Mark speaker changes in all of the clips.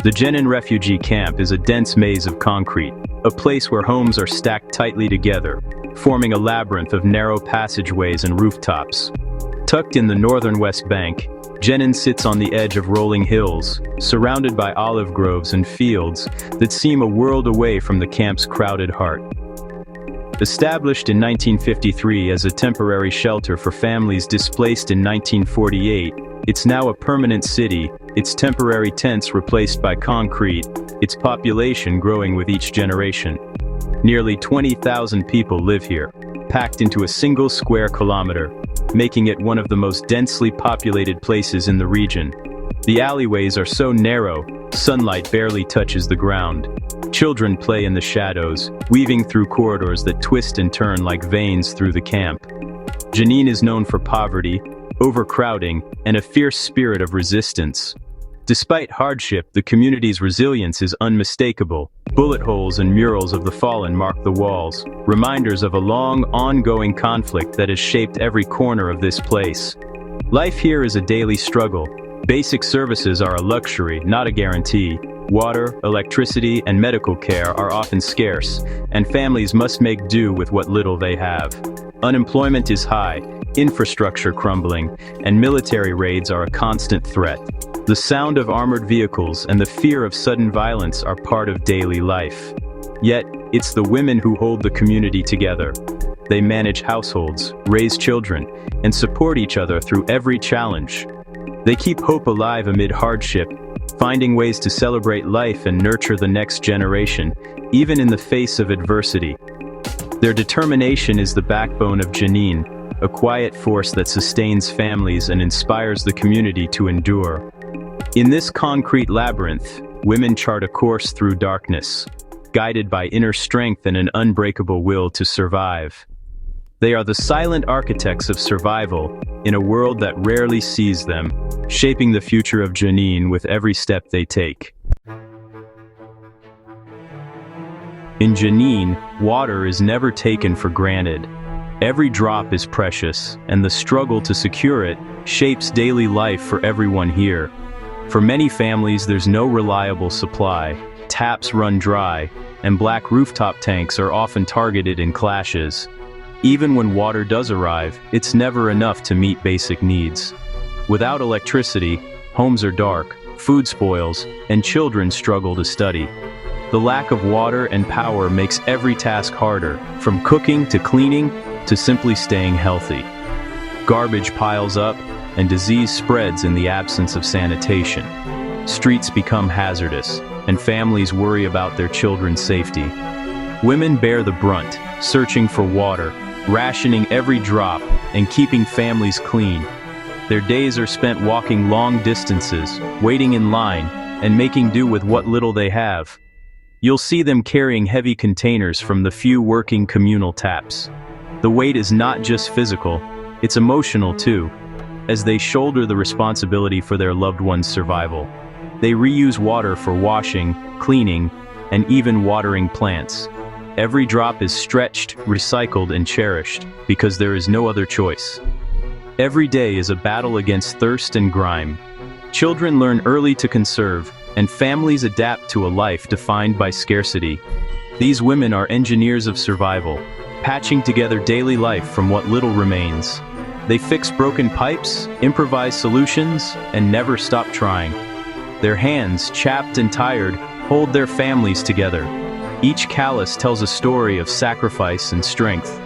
Speaker 1: The Jenin refugee camp is a dense maze of concrete, a place where homes are stacked tightly together, forming a labyrinth of narrow passageways and rooftops. Tucked in the northern West Bank, Jenin sits on the edge of rolling hills, surrounded by olive groves and fields that seem a world away from the camp's crowded heart. Established in 1953 as a temporary shelter for families displaced in 1948, it's now a permanent city, its temporary tents replaced by concrete, its population growing with each generation. Nearly 20,000 people live here, packed into a single square kilometer, making it one of the most densely populated places in the region. The alleyways are so narrow, sunlight barely touches the ground. Children play in the shadows, weaving through corridors that twist and turn like veins through the camp. Jenin is known for poverty, overcrowding, and a fierce spirit of resistance. Despite hardship, the community's resilience is unmistakable. Bullet holes and murals of the fallen mark the walls, reminders of a long, ongoing conflict that has shaped every corner of this place. Life here is a daily struggle. Basic services are a luxury, not a guarantee. Water, electricity, and medical care are often scarce, and families must make do with what little they have. Unemployment is high, infrastructure crumbling, and military raids are a constant threat. The sound of armored vehicles and the fear of sudden violence are part of daily life. Yet, it's the women who hold the community together. They manage households, raise children, and support each other through every challenge. They keep hope alive amid hardship, finding ways to celebrate life and nurture the next generation, even in the face of adversity. Their determination is the backbone of Jenin, a quiet force that sustains families and inspires the community to endure. In this concrete labyrinth, women chart a course through darkness, guided by inner strength and an unbreakable will to survive. They are the silent architects of survival in a world that rarely sees them, shaping the future of Jenin with every step they take. In Jenin, water is never taken for granted. Every drop is precious, and the struggle to secure it shapes daily life for everyone here. For many families, there's no reliable supply, taps run dry, and black rooftop tanks are often targeted in clashes. Even when water does arrive, it's never enough to meet basic needs. Without electricity, homes are dark, food spoils, and children struggle to study. The lack of water and power makes every task harder, from cooking to cleaning to simply staying healthy. Garbage piles up, and disease spreads in the absence of sanitation. Streets become hazardous, and families worry about their children's safety. Women bear the brunt, searching for water, rationing every drop, and keeping families clean. Their days are spent walking long distances, waiting in line, and making do with what little they have. You'll see them carrying heavy containers from the few working communal taps. The weight is not just physical, it's emotional too, as they shoulder the responsibility for their loved ones' survival. They reuse water for washing, cleaning, and even watering plants. Every drop is stretched, recycled, and cherished, because there is no other choice. Every day is a battle against thirst and grime. Children learn early to conserve, and families adapt to a life defined by scarcity. These women are engineers of survival, patching together daily life from what little remains. They fix broken pipes, improvise solutions, and never stop trying. Their hands, chapped and tired, hold their families together. Each callus tells a story of sacrifice and strength.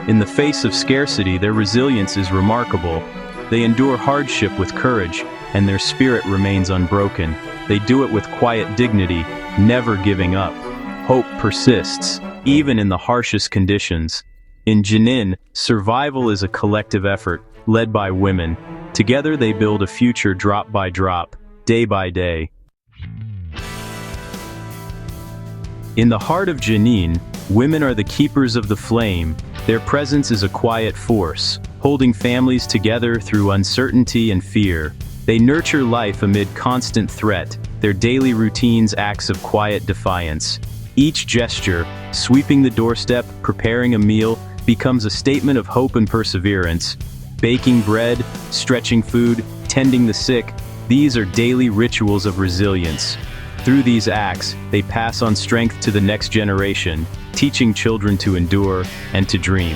Speaker 1: In the face of scarcity, their resilience is remarkable. They endure hardship with courage, and their spirit remains unbroken. They do it with quiet dignity, never giving up. Hope persists, even in the harshest conditions. In Jenin, survival is a collective effort, led by women. Together they build a future drop by drop, day by day. In the heart of Jenin, women are the keepers of the flame. Their presence is a quiet force, holding families together through uncertainty and fear. They nurture life amid constant threat, their daily routines acts of quiet defiance. Each gesture, sweeping the doorstep, preparing a meal, becomes a statement of hope and perseverance. Baking bread, stretching food, tending the sick, these are daily rituals of resilience. Through these acts, they pass on strength to the next generation, teaching children to endure and to dream.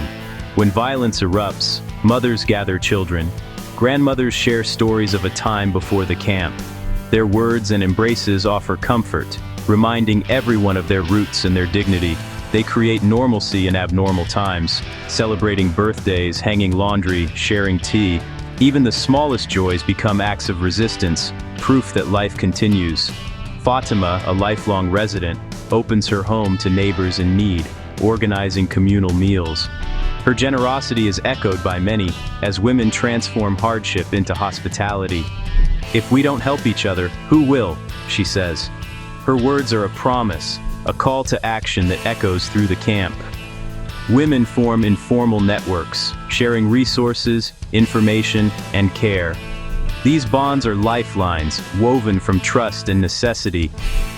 Speaker 1: When violence erupts, mothers gather children. Grandmothers share stories of a time before the camp. Their words and embraces offer comfort, reminding everyone of their roots and their dignity. They create normalcy in abnormal times, celebrating birthdays, hanging laundry, sharing tea. Even the smallest joys become acts of resistance, proof that life continues. Fatima, a lifelong resident, opens her home to neighbors in need, organizing communal meals. Her generosity is echoed by many, as women transform hardship into hospitality. "If we don't help each other, who will?" she says. Her words are a promise, a call to action that echoes through the camp. Women form informal networks, sharing resources, information, and care. These bonds are lifelines, woven from trust and necessity.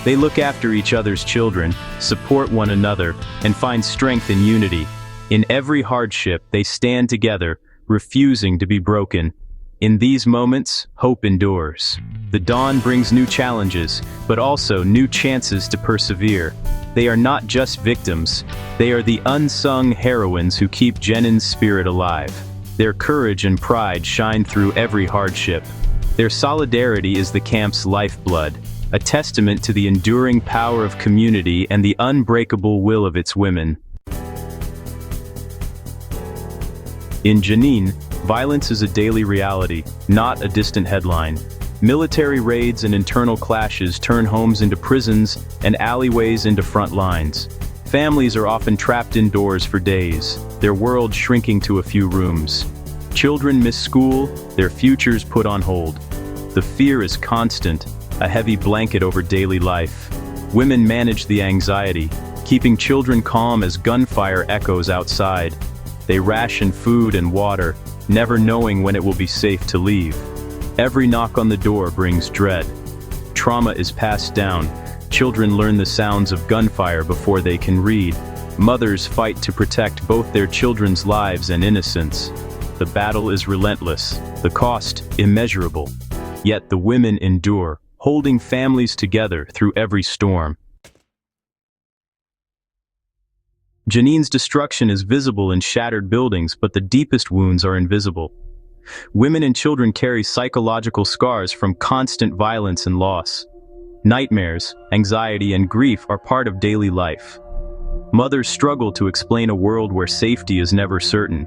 Speaker 1: They look after each other's children, support one another, and find strength in unity. In every hardship, they stand together, refusing to be broken. In these moments, hope endures. The dawn brings new challenges, but also new chances to persevere. They are not just victims, they are the unsung heroines who keep Jenin's spirit alive. Their courage and pride shine through every hardship. Their solidarity is the camp's lifeblood, a testament to the enduring power of community and the unbreakable will of its women. In Jenin, violence is a daily reality, not a distant headline. Military raids and internal clashes turn homes into prisons and alleyways into front lines. Families are often trapped indoors for days, their world shrinking to a few rooms. Children miss school, their futures put on hold. The fear is constant, a heavy blanket over daily life. Women manage the anxiety, keeping children calm as gunfire echoes outside. They ration food and water, never knowing when it will be safe to leave. Every knock on the door brings dread. Trauma is passed down. Children learn the sounds of gunfire before they can read. Mothers fight to protect both their children's lives and innocence. The battle is relentless, the cost immeasurable. Yet the women endure, holding families together through every storm. Jenin's destruction is visible in shattered buildings, but the deepest wounds are invisible. Women and children carry psychological scars from constant violence and loss. Nightmares, anxiety, and grief are part of daily life. Mothers struggle to explain a world where safety is never certain.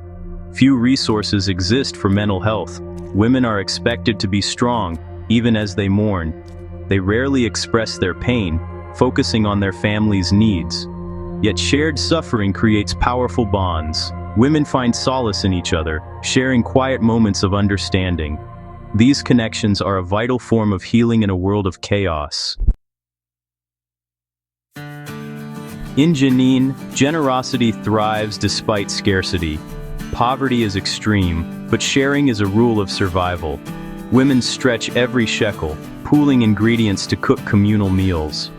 Speaker 1: Few resources exist for mental health. Women are expected to be strong, even as they mourn. They rarely express their pain, focusing on their family's needs. Yet shared suffering creates powerful bonds. Women find solace in each other, sharing quiet moments of understanding. These connections are a vital form of healing in a world of chaos. In Jenin, generosity thrives despite scarcity. Poverty is extreme, but sharing is a rule of survival. Women stretch every shekel, pooling ingredients to cook communal meals.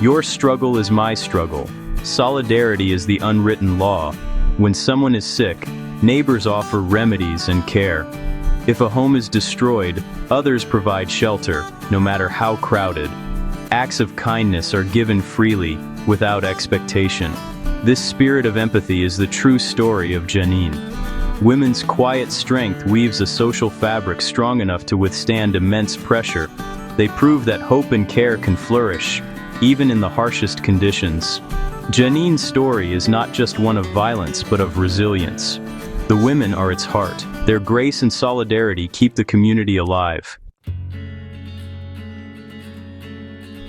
Speaker 1: Your struggle is my struggle. Solidarity is the unwritten law. When someone is sick, neighbors offer remedies and care. If a home is destroyed, others provide shelter, no matter how crowded. Acts of kindness are given freely, without expectation. This spirit of empathy is the true story of Jenin. Women's quiet strength weaves a social fabric strong enough to withstand immense pressure. They prove that hope and care can flourish, even in the harshest conditions. Jenin's story is not just one of violence but of resilience. The women are its heart. Their grace and solidarity keep the community alive.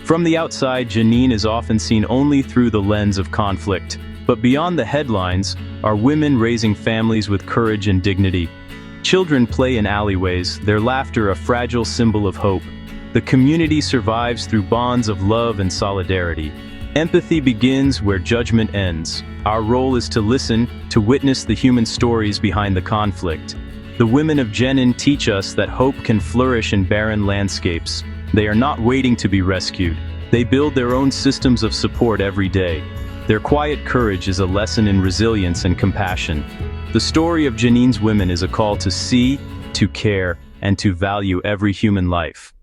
Speaker 1: From the outside, Jenin is often seen only through the lens of conflict. But beyond the headlines are women raising families with courage and dignity. Children play in alleyways, their laughter a fragile symbol of hope. The community survives through bonds of love and solidarity. Empathy begins where judgment ends. Our role is to listen, to witness the human stories behind the conflict. The women of Jenin teach us that hope can flourish in barren landscapes. They are not waiting to be rescued. They build their own systems of support every day. Their quiet courage is a lesson in resilience and compassion. The story of Jenin's women is a call to see, to care, and to value every human life.